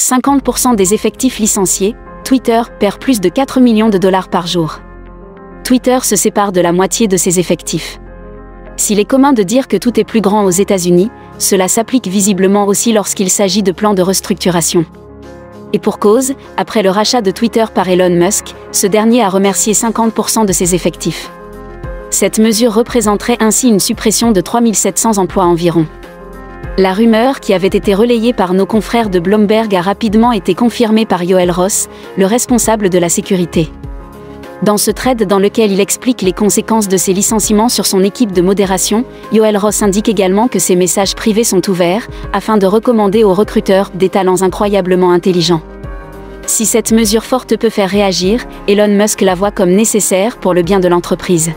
50% des effectifs licenciés, Twitter perd plus de 4 millions de dollars par jour. Twitter se sépare de la moitié de ses effectifs. S'il est commun de dire que tout est plus grand aux États-Unis, cela s'applique visiblement aussi lorsqu'il s'agit de plans de restructuration. Et pour cause, après le rachat de Twitter par Elon Musk, ce dernier a remercié 50% de ses effectifs. Cette mesure représenterait ainsi une suppression de 3700 emplois environ. La rumeur, qui avait été relayée par nos confrères de Bloomberg, a rapidement été confirmée par Yoel Roth, le responsable de la sécurité. Dans ce thread dans lequel il explique les conséquences de ces licenciements sur son équipe de modération, Yoel Roth indique également que ces messages privés sont ouverts, afin de recommander aux recruteurs des talents incroyablement intelligents. Si cette mesure forte peut faire réagir, Elon Musk la voit comme nécessaire pour le bien de l'entreprise.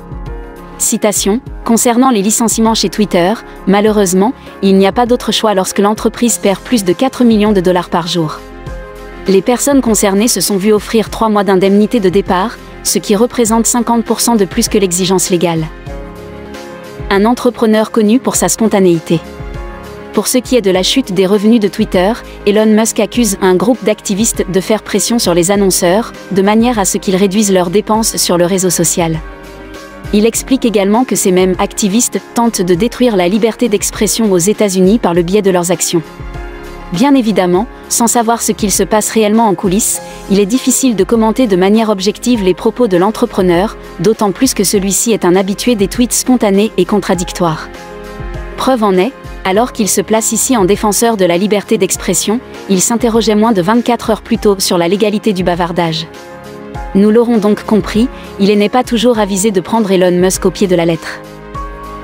Citation, concernant les licenciements chez Twitter, malheureusement, il n'y a pas d'autre choix lorsque l'entreprise perd plus de 4 millions de dollars par jour. Les personnes concernées se sont vues offrir 3 mois d'indemnité de départ, ce qui représente 50% de plus que l'exigence légale. Un entrepreneur connu pour sa spontanéité. Pour ce qui est de la chute des revenus de Twitter, Elon Musk accuse un groupe d'activistes de faire pression sur les annonceurs, de manière à ce qu'ils réduisent leurs dépenses sur le réseau social. Il explique également que ces mêmes activistes tentent de détruire la liberté d'expression aux États-Unis par le biais de leurs actions. Bien évidemment, sans savoir ce qu'il se passe réellement en coulisses, il est difficile de commenter de manière objective les propos de l'entrepreneur, d'autant plus que celui-ci est un habitué des tweets spontanés et contradictoires. Preuve en est, alors qu'il se place ici en défenseur de la liberté d'expression, il s'interrogeait moins de 24 heures plus tôt sur la légalité du bavardage. Nous l'aurons donc compris, il n'est pas toujours avisé de prendre Elon Musk au pied de la lettre.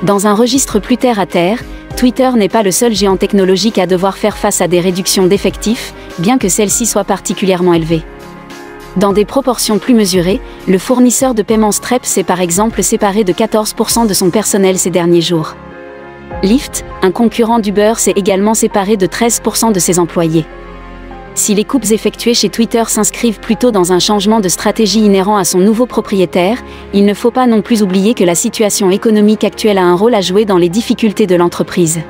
Dans un registre plus terre à terre, Twitter n'est pas le seul géant technologique à devoir faire face à des réductions d'effectifs, bien que celles-ci soient particulièrement élevées. Dans des proportions plus mesurées, le fournisseur de paiement Stripe s'est par exemple séparé de 14% de son personnel ces derniers jours. Lyft, un concurrent d'Uber, s'est également séparé de 13% de ses employés. Si les coupes effectuées chez Twitter s'inscrivent plutôt dans un changement de stratégie inhérent à son nouveau propriétaire, il ne faut pas non plus oublier que la situation économique actuelle a un rôle à jouer dans les difficultés de l'entreprise.